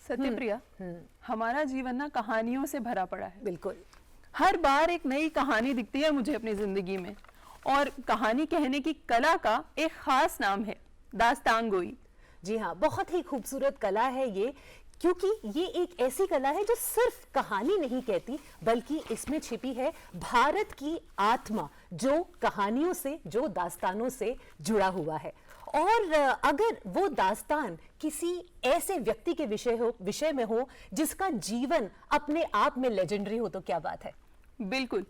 सत्यप्रिया, हमारा जीवन ना कहानियों से भरा पड़ा है। बिल्कुल। हर बार एक नई कहानी दिखती है मुझे अपनी जिंदगी में, और कहानी कहने की कला का एक खास नाम है दास्तान गोई। जी हाँ, बहुत ही खूबसूरत कला है ये, क्योंकि ये एक ऐसी कला है जो सिर्फ कहानी नहीं कहती, बल्कि इसमें छिपी है भारत की आत्मा, जो कहानियों से, जो दास्तानों से जुड़ा हुआ है। और अगर वो दास्तान किसी ऐसे व्यक्ति के विषय में हो जिसका जीवन अपने आप में लेजेंडरी हो, तो क्या बात है। बिल्कुल,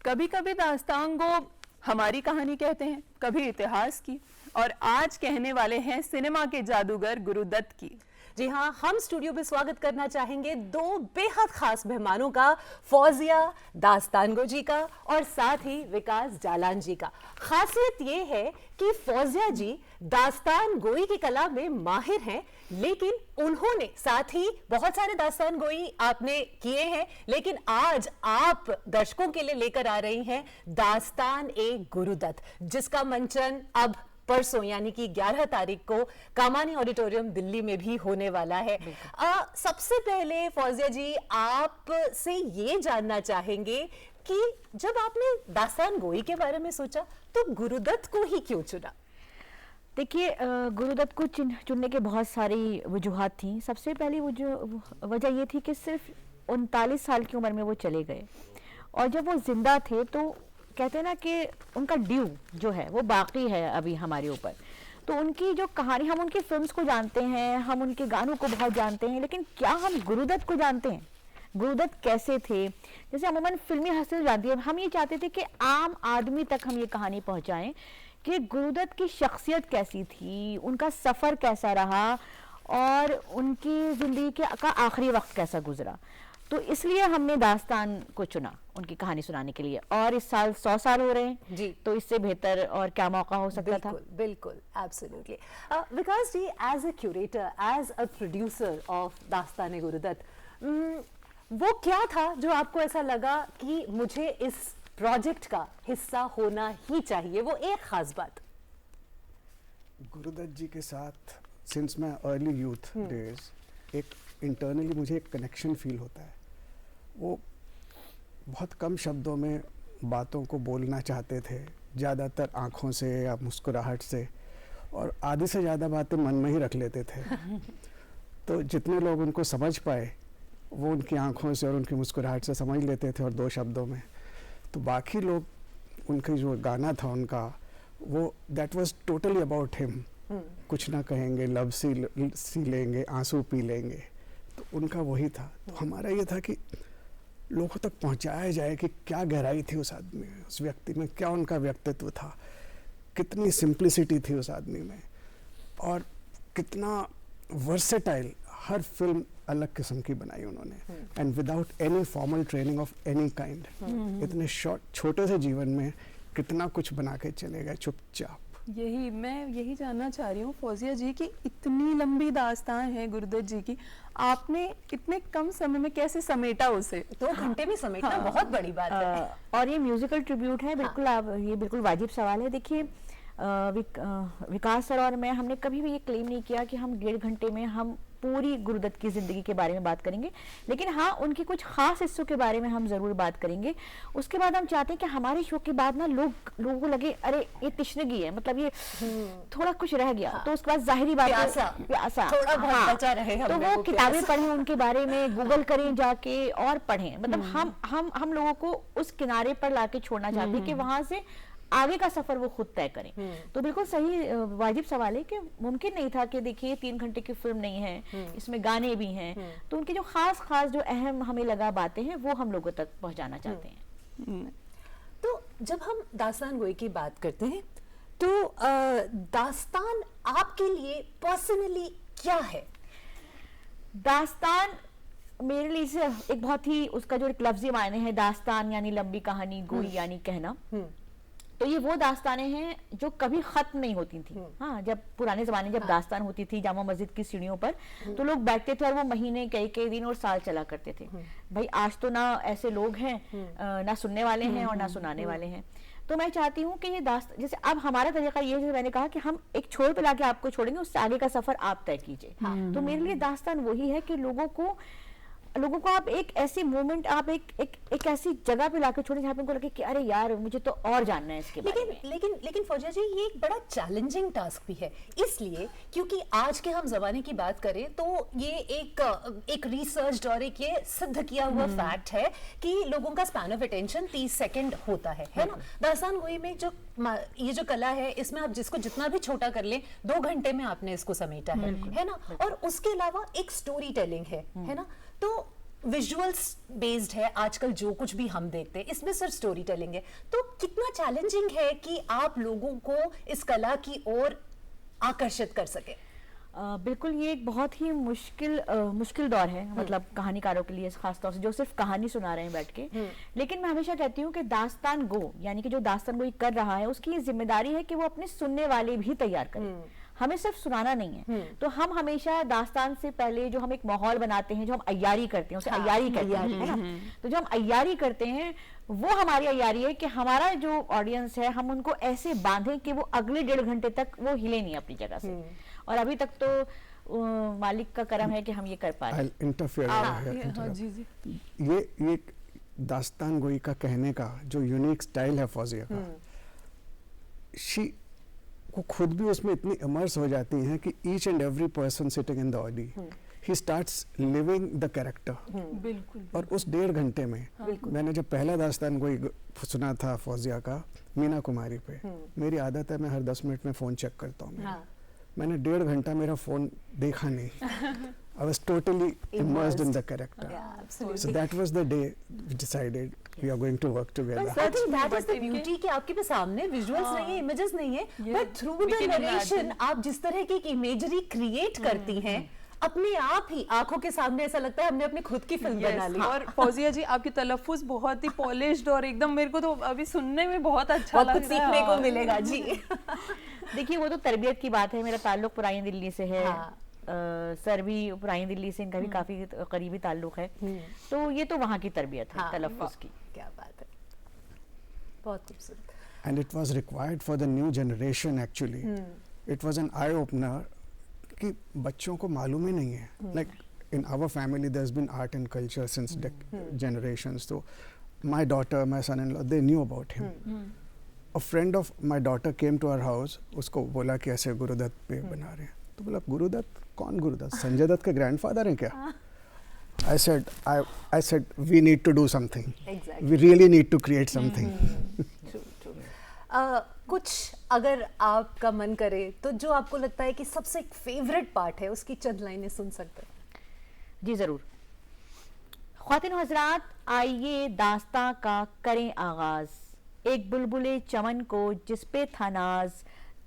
कभी कभी दास्तान को हमारी कहानी कहते हैं, कभी इतिहास की, और आज कहने वाले हैं सिनेमा के जादूगर गुरुदत्त की। जी हाँ, हम स्टूडियो में स्वागत करना चाहेंगे दो बेहद खास मेहमानों का, फौजिया दास्तानगो जी का और साथ ही विकास जालान जी का। खासियत ये है कि फौजिया जी दास्तान गोई की कला में माहिर हैं, लेकिन उन्होंने साथ ही बहुत सारे दास्तान गोई आपने किए हैं, लेकिन आज आप दर्शकों के लिए लेकर आ रही हैं दास्तान ए गुरुदत्त, जिसका मंचन अब परसों यानी कि 11 तारीख को कामानी ऑडिटोरियम दिल्ली में भी होने वाला है। सबसे पहले फौजिया जी, आप से ये जानना चाहेंगे कि जब आपने दास्तान गोई के बारे में सोचा तो गुरुदत्त को ही क्यों चुना। देखिए, गुरुदत्त को चुनने के बहुत सारी वजूहात थी। सबसे पहली वजह ये थी कि सिर्फ 39 साल की उम्र में वो चले गए, और जब वो जिंदा थे तो कहते हैं ना कि उनका ड्यू जो है वो बाकी है अभी हमारे ऊपर। तो उनकी जो कहानी, हम उनकी फिल्म्स को जानते हैं, हम उनके गानों को बहुत जानते हैं, लेकिन क्या हम गुरुदत्त को जानते हैं? गुरुदत्त कैसे थे? जैसे अमूमन फिल्मी हस्ती जानती है, हम ये चाहते थे कि आम आदमी तक हम ये कहानी पहुंचाएं कि गुरुदत्त की शख्सियत कैसी थी, उनका सफ़र कैसा रहा, और उनकी ज़िंदगी का आखिरी वक्त कैसा गुजरा। तो इसलिए हमने दास्तान को चुना उनकी कहानी सुनाने के लिए, और इस साल 100 साल हो रहे हैं जी, तो इससे बेहतर और क्या मौका हो सकता था। बिल्कुल, absolutely. Vikas ji, as a curator, as a producer of Dastaan Guru Dutt, वो क्या था जो आपको ऐसा लगा कि मुझे इस प्रोजेक्ट का हिस्सा होना ही चाहिए, वो एक खास बात। गुरुदत्त जी के साथ since my early youth days एक इंटरनली मुझे एक कनेक्शन फील होता है। वो बहुत कम शब्दों में बातों को बोलना चाहते थे, ज़्यादातर आँखों से या मुस्कुराहट से, और आधी से ज़्यादा बातें मन में ही रख लेते थे। तो जितने लोग उनको समझ पाए वो उनकी आँखों से और उनकी मुस्कुराहट से समझ लेते थे, और 2 शब्दों में। तो बाकी लोग, उनका जो गाना था उनका, वो that was totally about him. कुछ ना कहेंगे, लब सी लेंगे, आंसू पी लेंगे, तो उनका वही था। तो हमारा ये था कि लोगों तक पहुंचाया जाए कि क्या गहराई थी उस आदमी में, उस व्यक्ति में, क्या उनका व्यक्तित्व था, कितनी सिंप्लिसिटी थी उस आदमी में, और कितना वर्सेटाइल। हर फिल्म अलग किस्म की बनाई उन्होंने, and without any formal training of any kind. इतने छोटे से जीवन में कितना कुछ बना के चले गए चुपचाप। मैं यही जानना चाह रही हूँ फौजिया जी कि इतनी लंबी दास्तान है गुरुदत्त जी की, आपने इतने कम समय में कैसे समेटा उसे? 2 घंटे में समेटना बहुत बड़ी बात है। और ये म्यूजिकल ट्रिब्यूट है, बिल्कुल। आप ये बिल्कुल वाजिब सवाल है। देखिए, विकास सर और मैं, हमने कभी भी ये क्लेम नहीं किया कि हम 1.5 घंटे में हम पूरी गुरुदत्त की जिंदगी के बारे में बात करेंगे, लेकिन हाँ, उनके कुछ खास हिस्सों के बारे में हम जरूर बात करेंगे। उसके बाद हम चाहते हैं कि हमारे शो के बाद ना लोगों को लगे अरे ये तिश्नगी है, मतलब ये थोड़ा कुछ रह गया। तो उसके बाद जाहिरी बात है प्यासा थोड़ा बहुत बचा रहे, तो वो किताबें पढ़ें, उनके बारे में गूगल करें जाके और पढ़ें। मतलब हम लोगों को उस किनारे पर लाके छोड़ना चाहते हैं कि वहां से आगे का सफर वो खुद तय करें। तो बिल्कुल सही वाजिब सवाल है कि मुमकिन नहीं था कि देखिए 3 घंटे की फिल्म नहीं है, इसमें गाने भी हैं, तो उनकी जो खास जो अहम हमें लगा बातें हैं वो हम लोगों तक पहुंचाना चाहते हैं। तो जब हम दास्तान गोई की बात करते हैं तो दास्तान आपके लिए पर्सनली क्या है? दास्तान मेरे लिए एक बहुत ही, उसका जो एक लफ्जी मायने है, दास्तान यानी लंबी कहानी, गोई यानी कहना। तो ये वो दास्तानें हैं जो कभी खत्म नहीं होती थी। हाँ, जब पुराने जमाने जब दास्तान होती थी जामा मस्जिद की सीढ़ियों पर, तो लोग बैठते थे और वो महीने, कई दिन और साल चला करते थे। भाई आज तो ना ऐसे लोग हैं, ना सुनने वाले हैं और ना सुनाने वाले हैं। तो मैं चाहती हूँ कि ये दास्तान, जैसे अब हमारा तरीका ये है, जैसे मैंने कहा कि हम एक छोर पे लाके आपको छोड़ेंगे, उससे आगे का सफर आप तय कीजिए। तो मेरे लिए दास्तान वही है कि लोगों को आप एक ऐसी मोमेंट, आप एक ऐसी जगह पे लाके छोड़ें जहाँ पे उनको लगे कि अरे यार मुझे तो और जानना है इसके बारे में। लेकिन फौजिया जी, ये एक बड़ा चैलेंजिंग टास्क भी है, इसलिए क्योंकि आज के हम जमाने की बात करें तो ये एक रिसर्च और एक ये सिद्ध किया हुआ फैक्ट है कि लोगों का स्पैन ऑफ अटेंशन 30 सेकंड होता है ना। दास्तान गोई में ये जो कला है, इसमें आप जिसको जितना भी छोटा कर लें 2 घंटे में आपने इसको समेटा है ना। और उसके अलावा एक स्टोरी टेलिंग है ना। तो विजुअल्स बेस्ड है आजकल जो कुछ भी हम देखते हैं, इसमें सिर्फ स्टोरी टेलिंग है। तो कितना चैलेंजिंग है कि आप लोगों को इस कला की ओर आकर्षित कर सके। बिल्कुल, ये एक बहुत ही मुश्किल दौर है, मतलब कहानीकारों के लिए खासतौर से जो सिर्फ कहानी सुना रहे हैं बैठ के। लेकिन मैं हमेशा कहती हूँ कि दास्तान गो, यानी कि जो दास्तान गोई कर रहा है, उसकी ये जिम्मेदारी है कि वो अपने सुनने वाले भी तैयार करे, हमें सिर्फ सुनाना नहीं है। तो हम हमेशा दास्तान से पहले जो हम एक माहौल बनाते हैं, जो हम अय्यारी करते हैं, उसे अय्यारी कहते हैं, है ना। तो जो हम अय्यारी करते हैं वो हमारी अय्यारी है कि हमारा जो ऑडियंस है हम उनको ऐसे बांधें कि वो अगले 1.5 घंटे तक वो हिले नहीं अपनी जगह से। और अभी तक तो मालिक का करम है कि हम ये कर पा रहे हैं। ये दास्तान गोई का कहने का जो यूनिक स्टाइल है फौजिया का, वो खुद भी उसमें इतनी इमर्स हो जाती हैं कि each and every person sitting in the audience he starts living the character. बिल्कुल। और उस 1.5 घंटे में मैंने जब पहला दास्तान गोई सुना था फौजिया का मीना कुमारी पे, मेरी आदत है मैं हर 10 मिनट में फोन चेक करता हूँ। मैंने 1.5 घंटा मेरा फोन देखा नहीं। I was totally immersed in the character. Yeah, absolutely. So that was the day we decided we are going to work together. I think that is the beauty कि आपके पे सामने विजुअल्स नहीं है, इमेजेस नहीं है, but through the narration आप जिस तरह की एक इमेजरी क्रिएट करती हैं, अपने आप ही आंखों के सामने ऐसा लगता है हमने अपनी खुद की फिल्म बना ली। और फौजिया जी आपकी तलफ्फुज़ बहुत ही पॉलिश्ड और एकदम मेरे को तो अभी सुनने में बहुत अच्छा लग रहा है। कुछ सीखने को मिलेगा जी। देखिए वो तो तरबियत की बात है, मेरा ताल्लुक पुरानी दिल्ली से है। सर भी पुरानी दिल्ली से, इनका भी काफी करीबी ताल्लुक है। तो ये तो वहाँ की तरबियत है तलफ्फुज़ की। क्या बात है, बहुत खूबसूरत। And it was required for the new generation actually. It was an eye opener कि बच्चों को मालूम ही नहीं है। Like in our family there's been art and culture since generations. So my daughter, my son-in-law, they knew about him. A friend of my daughter came to our house, उसको बोला कि ऐसे गुरुदत्त पे बना रहे हैं। तो बोला गुरुदत्त कौन? गुरुदत्त संजय दत्त के ग्रैंडफादर हैं क्या? I said we need to do something. Exactly. We really need to create something. कुछ अगर आपका मन करे तो जो आपको लगता है कि सबसे फेवरेट पार्ट है उसकी चंद लाइनें सुन सकते हैं। जी जरूर। ख्वातीन व हज़रात, आइए दास्तां का करें आगाज, एक बुलबुले चमन को जिस पे था नाज,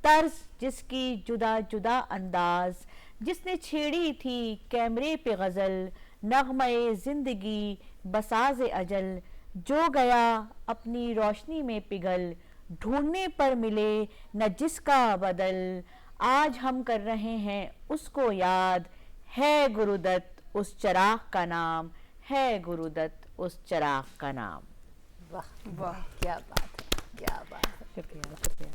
तर्ज जिसकी जुदा जुदा अंदाज, जिसने छेड़ी थी कैमरे पे गजल, नगमे जिंदगी बसाज अजल, जो गया अपनी रोशनी में पिघल, ढूंढने पर मिले न जिसका बदल, आज हम कर रहे हैं उसको याद, है गुरुदत्त उस चराग का नाम, है गुरुदत्त उस चराग का नाम। वाह वाह, क्या बात है, क्या बात है। शुक्रिया।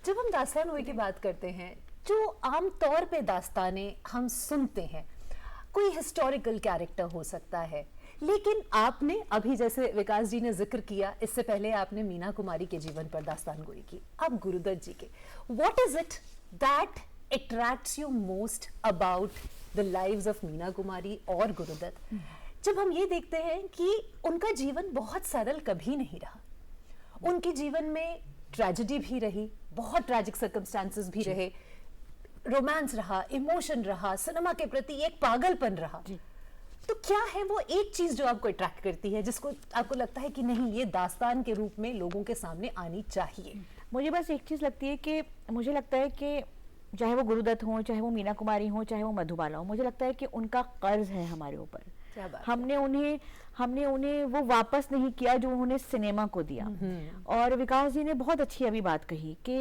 जब हम दास्तान गोई की बात करते हैं, जो आम तौर पे दास्तानें हम सुनते हैं, कोई हिस्टोरिकल कैरेक्टर हो सकता है, लेकिन आपने अभी जैसे विकास जी ने जिक्र किया, इससे पहले आपने मीना कुमारी के जीवन पर दास्तान गोई की, अब गुरुदत्त जी के। What is it that attracts you most about the lives of Meena Kumari और गुरुदत्त, जब हम ये देखते हैं कि उनका जीवन बहुत सरल कभी नहीं रहा, उनके जीवन में ट्रेजेडी भी रही, बहुत ट्रैजिक सर्कमस्टांसेस भी रहे, रोमांस रहा, इमोशन रहा, सिनेमा के प्रति एक पागलपन रहा। तो क्या है वो एक चीज जो आपको अट्रैक्ट करती है, जिसको आपको लगता है कि नहीं ये दास्तान के रूप में लोगों के सामने आनी चाहिए? मुझे बस एक चीज लगती है कि मुझे लगता है कि चाहे वो गुरुदत्त हो, चाहे वो मीना कुमारी हो, चाहे वो मधुबाला हो, मुझे लगता है कि उनका कर्ज है हमारे ऊपर। क्या बात है। हमने उन्हें वो वापस नहीं किया जो उन्होंने सिनेमा को दिया। और विकास जी ने बहुत अच्छी अभी बात कही कि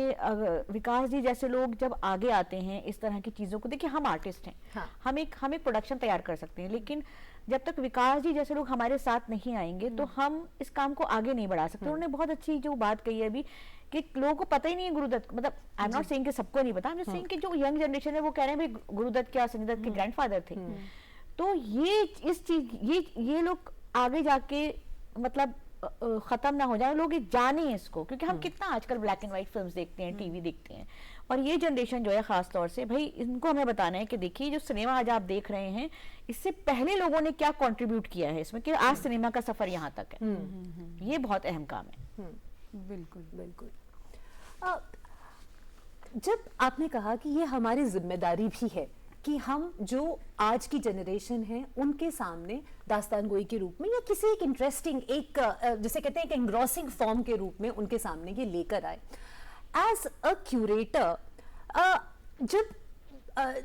विकास जी जैसे लोग जब आगे आते हैं इस तरह की चीज़ों को, देखिए हम आर्टिस्ट हैं, हाँ। हम एक प्रोडक्शन तैयार कर सकते हैं, लेकिन जब तक विकास जी जैसे लोग हमारे साथ नहीं आएंगे तो हम इस काम को आगे नहीं बढ़ा सकते। उन्होंने बहुत अच्छी जो बात कही है अभी कि लोगों को पता ही नहीं है गुरुदत्त, मतलब आई एम नॉट सेइंग कि सबको नहीं पता, आई एम जस्ट सेइंग कि जो यंग जनरेशन है वो कह रहे हैं भाई गुरुदत्त क्या संजय दत्त के ग्रैंडफादर थे। तो ये इस चीज ये लोग आगे जाके मतलब खत्म ना हो जाए, लोग ये जाने इसको, क्योंकि हम कितना आजकल ब्लैक एंड व्हाइट फिल्म्स देखते हैं, टीवी देखते हैं, और ये जनरेशन जो है खास तौर से भाई इनको हमें बताना है कि देखिए जो सिनेमा आज आप देख रहे हैं इससे पहले लोगों ने क्या कंट्रीब्यूट किया है इसमें कि आज सिनेमा का सफर यहाँ तक है। ये बहुत अहम काम है। बिल्कुल बिल्कुल। जब आपने कहा कि ये हमारी जिम्मेदारी भी है कि हम जो आज की जनरेशन है उनके सामने दास्तान गोई के रूप में या किसी एक इंटरेस्टिंग एक जिसे कहते हैं एक एंग्रॉसिंग फॉर्म के रूप में उनके सामने ये लेकर आए, एज अ क्यूरेटर,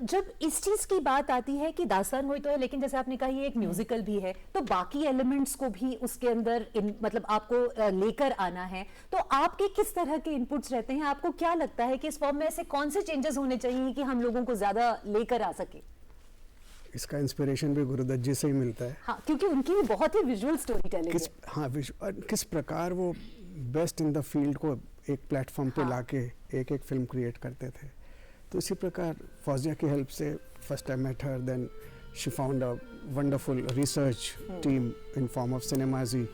जब इस चीज की बात आती है कि दास्तान गोई तो है लेकिन जैसे आपने कहा ये एक म्यूजिकल भी है, तो बाकी एलिमेंट्स को भी उसके अंदर मतलब आपको लेकर आना है, तो आपके किस तरह के इनपुट्स रहते हैं? आपको क्या लगता है कि इस फॉर्म में ऐसे कौन से चेंजेस होने चाहिए कि हम लोगों को ज्यादा लेकर आ सके? इसका इंस्पिरेशन भी गुरुदत्त जी से ही मिलता है। हाँ, क्योंकि उनकी भी बहुत ही विजुअल स्टोरी टेलिंग है। हाँ, किस प्रकार वो बेस्ट इन द फील्ड को एक प्लेटफॉर्म पे लाके एक फिल्म क्रिएट करते थे। तो इसी प्रकार फौजिया की हेल्प से first I met her, then she found a wonderful research team in form of Cinemaazi,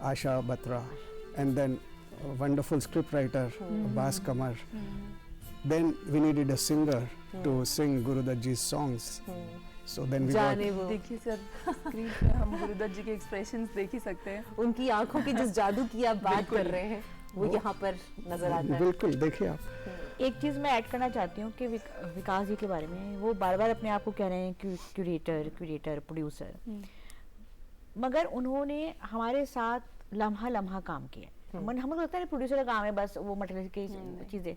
Asha Batra, and then wonderful script writer Abbas Kamar. Then we needed a singer to sing Gurudutt ji's songs. So then we got. देखिए sir, screen पे हम गुरुदत्त जी के expressions देख ही सकते हैं। उनकी आंखों के जिस जादू की आप बात कर रहे हैं वो यहाँ पर नजर आता है। बिल्कुल, देखिए आप। एक चीज़ मैं ऐड करना चाहती हूँ कि विकास जी के बारे में, वो बार बार अपने आप को कह रहे हैं क्यूरेटर प्रोड्यूसर, मगर उन्होंने हमारे साथ लम्हा लम्हा काम किया। हम लगता है प्रोड्यूसर का काम है बस वो मटेरियल की चीज़ें।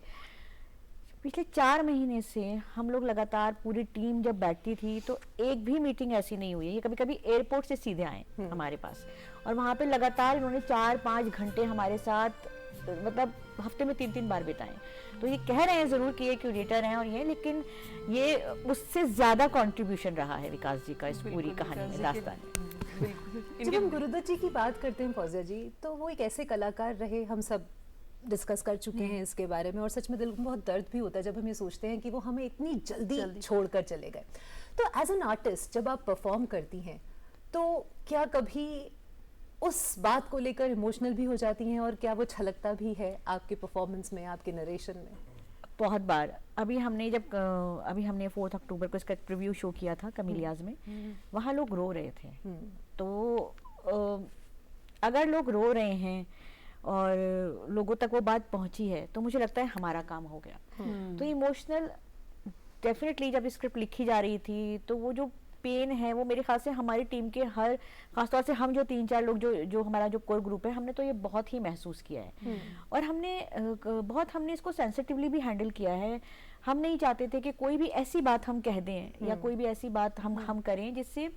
पिछले 4 महीने से हम लोग लगातार पूरी टीम जब बैठती थी तो एक भी मीटिंग ऐसी नहीं हुई है। ये कभी कभी एयरपोर्ट से सीधे आए हमारे पास, और वहाँ पे लगातार इन्होंने 4-5 घंटे हमारे साथ, मतलब हफ्ते में 3-3 बार बिताए। तो ये कह रहे हैं ज़रूर कि ये क्यूरेटर हैं और ये, लेकिन ये उससे ज़्यादा कंट्रीब्यूशन रहा है विकास जी का इस पूरी कहानी में, दास्तान में। जब हम गुरुदत्त जी की बात करते हैं फौजिया जी, तो वो एक ऐसे कलाकार रहे, हम सब डिस्कस कर चुके हैं इसके बारे में, और सच में दिल को बहुत दर्द भी होता है जब हम ये सोचते हैं कि वो हमें इतनी जल्दी छोड़कर चले गए। तो एज एन आर्टिस्ट जब आप परफॉर्म करती हैं तो क्या कभी उस बात को लेकर इमोशनल भी हो जाती हैं, और क्या वो छलकता भी है आपके परफॉर्मेंस में, आपके नरेशन में? बहुत बार। अभी हमने 4 अक्टूबर को इसका प्रीव्यू शो किया था कमीलियाज में, वहाँ लोग रो रहे थे। तो अगर लोग रो रहे हैं और लोगों तक वो बात पहुंची है तो मुझे लगता है हमारा काम हो गया। तो इमोशनल डेफिनेटली जब स्क्रिप्ट लिखी जा रही थी तो वो जो पेन है वो मेरे ख्याल से हमारी टीम के हर, खासतौर से हम जो 3-4 लोग जो हमारा जो कोर ग्रुप है, हमने तो ये बहुत ही महसूस किया है। और हमने इसको सेंसिटिवली भी हैंडल किया है। हम नहीं चाहते थे कि कोई भी ऐसी बात हम कह दें या कोई भी ऐसी बात हम करें जिससे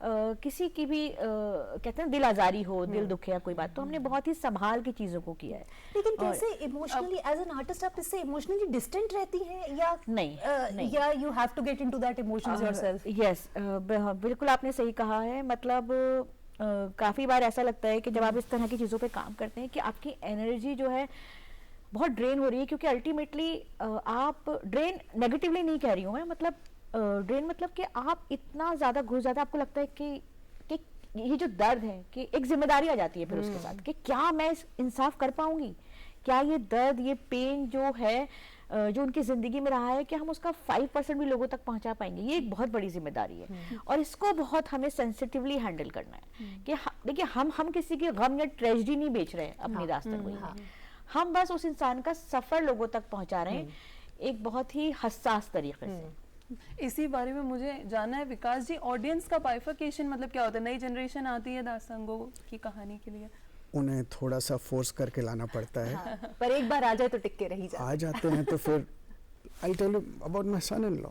किसी की भी कहते हैं दिल आजारी हो, दिल दुखे या कोई बात। तो हमने बहुत ही संभाल की चीजों को किया है। लेकिन कैसे इमोशनली एज एन आर्टिस्ट आप इससे इमोशनली डिस्टेंट रहती हैं या नहीं, या you have to get into that emotions yourself? Yes, बिल्कुल आपने सही कहा है। मतलब काफी बार ऐसा लगता है कि जब आप इस तरह की चीजों पे काम करते हैं कि आपकी एनर्जी जो है बहुत ड्रेन हो रही है, क्योंकि अल्टीमेटली आप ड्रेन नेगेटिवली नहीं कह रही हूँ मैं, मतलब ड्रेन मतलब कि आप इतना ज़्यादा घुस जाते हैं, आपको लगता है कि ये जो दर्द है कि एक जिम्मेदारी आ जाती है फिर उसके साथ कि क्या मैं इंसाफ कर पाऊंगी, क्या ये दर्द, ये पेन जो है जो उनकी ज़िंदगी में रहा है, कि हम उसका 5% भी लोगों तक पहुंचा पाएंगे। ये एक बहुत बड़ी जिम्मेदारी है और इसको बहुत हमें सेंसिटिवली हैंडल करना है कि देखिए हम किसी के गम या ट्रेजेडी नहीं बेच रहे हैं अपनी दास्तान में, हम बस उस इंसान का सफ़र लोगों तक पहुँचा रहे हैं एक बहुत ही हसास तरीके से। इसी बारे में मुझे जानना है विकास जी, ऑडियंस का बाइफरकेशन मतलब क्या होता है? नई जनरेशन आती है दास्तान गो की कहानी के लिए, उन्हें थोड़ा सा फोर्स करके लाना पड़ता है। पर एक बार आ जाए तो टिक के रह जाते आ जाते हैं तो फिर I tell you about my son in law.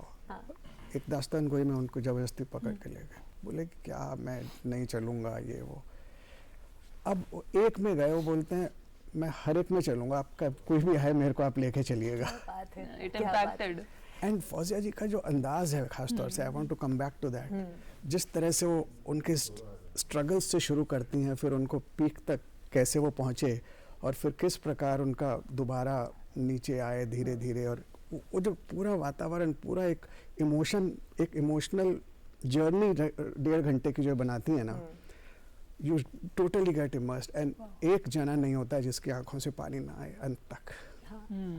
एक दास्तान गोई में उनको ज़बरदस्ती पकड़ के ले गए, बोले कि क्या मैं नहीं चलूँगा ये वो। अब एक में गए, वो बोलते हैं मैं हर एक में चलूँगा, आपका कोई भी है मेरे को आप लेके चलिएगा। बात है, इट क्या बात है। इम्पैक्टेड। एंड फौजिया जी का जो अंदाज है खास तौर से, I want to come back to that, जिस तरह से वो उनके स्ट्रगल्स से शुरू करती हैं, फिर उनको पीक तक कैसे वो पहुँचे, और फिर किस प्रकार उनका दोबारा नीचे आए धीरे धीरे, और वो जो पूरा वातावरण, पूरा एक इमोशनल जर्नी 1.5 घंटे की जो बनाती है ना, you totally get immersed, and एक जना नहीं होता है जिसकी आंखों से पानी ना आए अंत तक।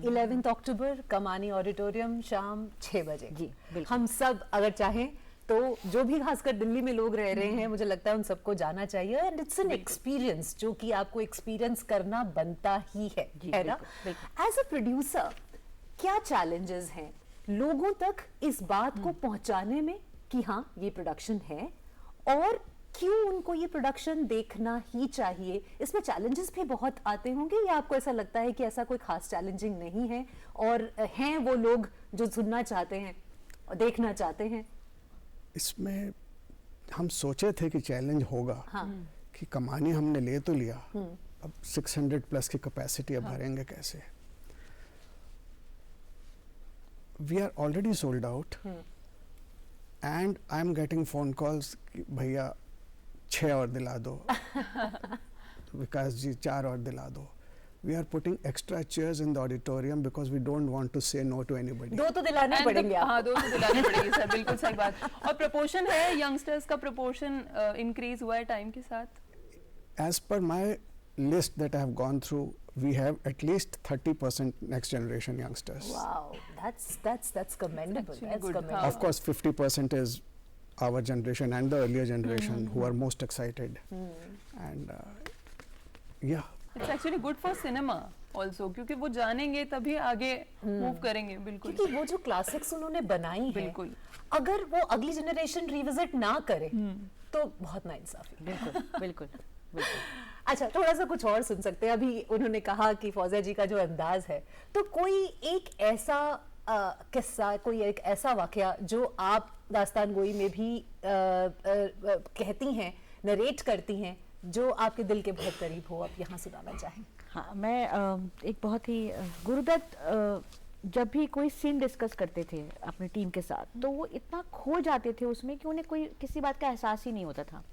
11 अक्टूबर कमानी ऑडिटोरियम शाम 6 बजे। जी, बिल्कुल। हम सब अगर चाहें तो जो भी खासकर दिल्ली में लोग रह रहे हैं, मुझे लगता है उन सबको जाना चाहिए, एंड इट्स एन एक्सपीरियंस जो कि आपको एक्सपीरियंस करना बनता ही है ना। बिल्कुल। एज अ प्रोड्यूसर क्या चैलेंजेस हैं लोगों तक इस बात को पहुंचाने में कि हाँ ये प्रोडक्शन है, और क्यों उनको ये प्रोडक्शन देखना ही चाहिए? इसमें चैलेंजेस भी बहुत आते होंगे, या आपको ऐसा लगता है कि ऐसा कोई खास चैलेंजिंग नहीं है, और हैं वो लोग जो सुनना चाहते हैं और देखना चाहते हैं? इसमें हम सोचे थे कि चैलेंज होगा, हाँ। कि कमानी हमने ले तो लिया, अब 600 प्लस की कैपेसिटी अब भरेंगे कैसे। We are already sold out, and I am getting phone calls कि भैया 6 और दिला दो, विकास जी 4 और दिला दो। We are putting extra chairs in the auditorium because we don't want to say no to anybody. 2 तो दिलाने And पड़ेंगे हाँ, आपको। 2 तो दिलानी पड़ेगी सर, बिल्कुल सही बात। और प्रपोर्शन है, यंगस्टर्स का प्रपोर्शन इंक्रीज हुआ है टाइम के साथ? As per my list that I have gone through, we have at least 30% next generation youngsters. Wow, that's commendable. actually That's good. commendable. Of course, 50% is our generation and the earlier generation who are most excited. And yeah. It's actually good for cinema also, क्योंकि वो जानेंगे तभी आगे move करेंगे। बिल्कुल, क्योंकि वो जो क्लासिक्स उन्होंने बनाई है, बिल्कुल। अगर वो अगली जनरेशन रिविजिट ना करे तो बहुत नाइंसाफी। बिल्कुल बिल्कुल बिल्कुल। अच्छा, थोड़ा सा कुछ और सुन सकते हैं। अभी उन्होंने कहा कि फौजिया जी का जो अंदाज है, तो कोई एक ऐसा किस्सा, कोई एक ऐसा वाकया जो आप दास्तान गोई में भी कहती हैं, नरेट करती हैं, जो आपके दिल के बहुत करीब हो, आप यहाँ सुनाना चाहें? हाँ, मैं एक बहुत ही गुरुदत्त जब भी कोई सीन डिस्कस करते थे अपनी टीम के साथ, तो वो इतना खो जाते थे उसमें कि उन्हें कोई किसी बात का एहसास ही नहीं होता था।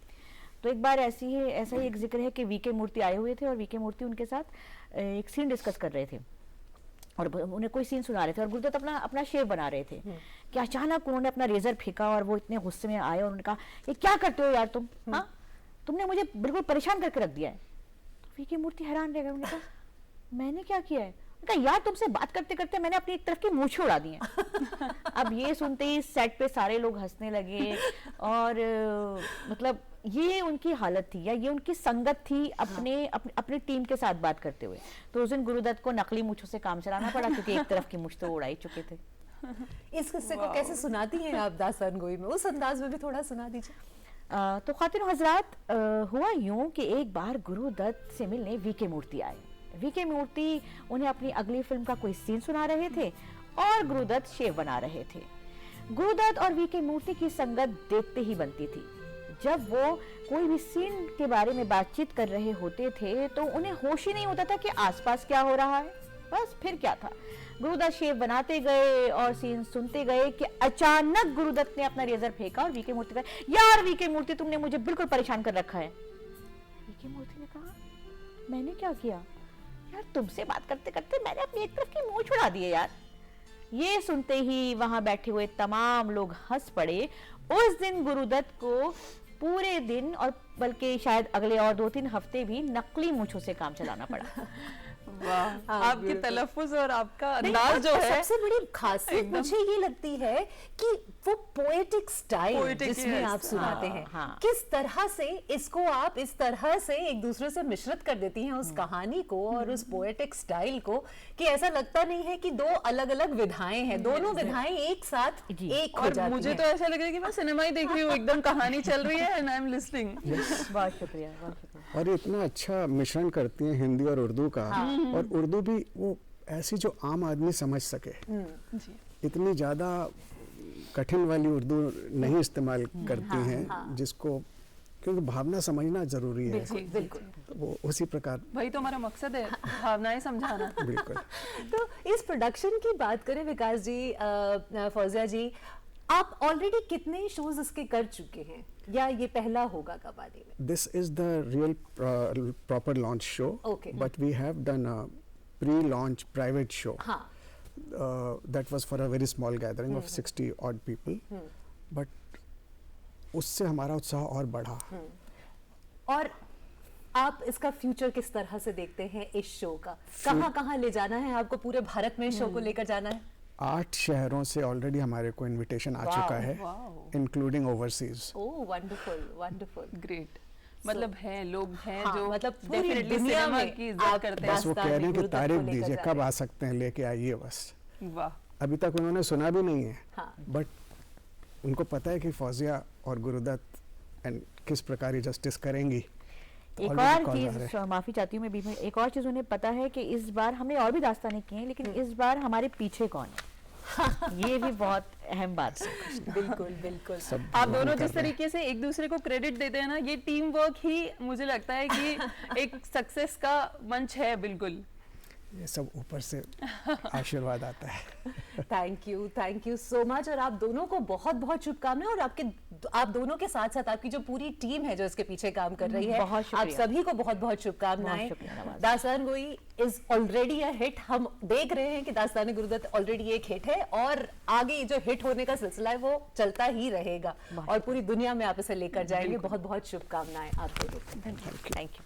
तो एक बार ऐसा ही एक जिक्र है कि वीके मूर्ति आए हुए थे, और वीके मूर्ति उनके साथ एक सीन डिस्कस कर रहे थे, और उन्हें कोई सीन सुना रहे थे, और गुरुदत्त अपना शेव बना रहे थे कि अचानक उन्होंने अपना रेजर फेंका, और वो इतने गुस्से में आए और उन्होंने कहा, ये क्या करते हो यार तुम, हाँ तुमने मुझे बिल्कुल परेशान करके रख दिया है। तो वीके मूर्ति हैरान रह गए, उन्होंने कहा मैंने क्या किया है? कहा यार तुमसे बात करते करते मैंने अपनी एक तरफ की मूंछें उड़ा दी हैं। अब ये सुनते ही सेट पे सारे लोग हंसने लगे, और मतलब ये उनकी हालत थी, या ये उनकी संगत थी अपनी टीम के साथ बात करते हुए। तो उस दिन गुरुदत्त को नकली मूंछों से काम चलाना पड़ा, क्योंकि एक तरफ की मूंछ तो उड़ा ही चुके थे। इस किस्से को कैसे सुनाती हैं आप दास्तान गोई में? उस अंदाज में भी थोड़ा सुना दीजिए। तो खातिन हजरात, हुआ यूं कि एक बार गुरुदत्त से मिलने वीके मूर्ति आए। वीके मूर्ति उन्हें अपनी अगली फिल्म का कोई सीन सुना रहे थे, और गुरुदत्त शेव बना रहे थे। गुरुदत्त और वीके मूर्ति की संगत देखते ही बनती थी। जब वो कोई भी सीन के बारे में बातचीत कर रहे होते थे, तो उन्हें होश ही नहीं होता था कि आसपास क्या हो रहा है। बस फिर क्या था, गुरुदत्त शेव बनाते गए और सीन सुनते गए कि अचानक गुरुदत्त ने अपना रेजर फेंका, और वीके मूर्ति कहा, यार वीके मूर्ति तुमने मुझे बिल्कुल परेशान कर रखा है। वीके मूर्ति ने कहा, मैंने क्या किया यार? तुमसे बात करते करते मैंने अपनी एक तरफ की मूंछ उड़ा दी है यार। ये सुनते ही वहां बैठे हुए तमाम लोग हंस पड़े। उस दिन गुरुदत्त को पूरे दिन, और बल्कि शायद अगले और 2-3 हफ्ते भी नकली मूंछों से काम चलाना पड़ा। वाह, आपकी तलफ्फुज़ और आपका नहीं, अंदाज जो है, सबसे बड़ी खासियत मुझे ये लगती है कि वो पोएटिक स्टाइल Poetic, जिसमें yes. आप सुनाते हैं, हाँ। किस तरह से इसको आप इस तरह से एक दूसरे से मिश्रित कर देती हैं, उस कहानी को और उस पोएटिक स्टाइल को, कि ऐसा लगता नहीं है कि 2 अलग-अलग विधाएं हैं, दोनों विधाएं एक साथ जी। एक हो और जाती मुझे हैं। तो ऐसा लग रहा है कि मैं सिनेमा ही देख रही हूँ, एकदम कहानी चल रही है एंड आई एम लिसनिंग। बहुत शुक्रिया, बहुत शुक्रिया। और इतना अच्छा मिश्रण करती हैं हिंदी और उर्दू का, और उर्दू भी वो ऐसी जो आम आदमी समझ सके, जी, इतनी ज़्यादा कठिन वाली उर्दू नहीं इस्तेमाल करती हैं, जिसको क्योंकि भावना समझना जरूरी है, बिल्कुल बिल्कुल। तो वो उसी प्रकार। वही तो हमारा मकसद है, भावनाएं समझाना। बिल्कुल। तो इस प्रोडक्शन की बात करें विकास जी, फौजिया जी, आप ऑलरेडी कितने शोज इसके कर चुके हैं या ये पहला होगा कबाली में? This is the real proper launch show. Okay. But we have done a pre-launch private show. हाँ, That was for a very small gathering of 60 odd people. But उससे हमारा उत्साह और बढ़ा। और आप इसका फ्यूचर किस तरह से देखते हैं इस शो का? कहाँ ले जाना है आपको? पूरे भारत में शो को लेकर जाना है? 8 शहरों से ऑलरेडी हमारे को इनविटेशन आ चुका है, इंक्लूडिंग ओवरसीज। ओह वंडरफुल वंडरफुल, ग्रेट। मतलब है, लोग हैं हाँ, जो मतलब पूरी definitely दुनिया सिनेमा में की इज्जत आप करते हैं। बस वो कह रहे हैं कि गुरुदत्त को तारीख लेकर दीजिए, जा कब रहे आ सकते हैं, लेके आइए बस। वाह, अभी तक उन्होंने सुना भी नहीं है, हाँ। बट उनको पता है कि फौजिया और गुरुदत्त एंड किस प्रकार ये जस्टिस करेंगी। तो एक already और call आ रहे चीज, माफी चाहती हूँ मैं बीच में, एक और चीज उन्हें पता है कि इस बार हमने और भी दास्तानें की हैं, लेकिन इस बार हमारे पीछे कौन है, ये भी बहुत अहम बात है। बिल्कुल बिल्कुल। सब आप भगवान दोनों कर जिस रहे हैं। तरीके से एक दूसरे को क्रेडिट देते हैं ना, ये टीम वर्क ही मुझे लगता है कि एक सक्सेस का मंच है। बिल्कुल, ये सब ऊपर से आशीर्वाद आता है। Thank you so much. और आप दोनों को बहुत बहुत शुभकामनाएं, और आप दोनों के साथ साथ आपकी जो पूरी टीम है जो इसके पीछे काम कर रही है, बहुत आप शुक्रिया। सभी को बहुत बहुत शुभकामनाएं। बहुत शुक्रिया, नवाज़। दास्तान गोई इज ऑलरेडी अ हिट। हम देख रहे हैं कि दास्तान गुरुदत्त ऑलरेडी एक हिट है, और आगे जो हिट होने का सिलसिला है वो चलता ही रहेगा, और पूरी दुनिया में आप इसे लेकर जाएंगे। बहुत बहुत शुभकामनाएं आप दोनों को। Thank you.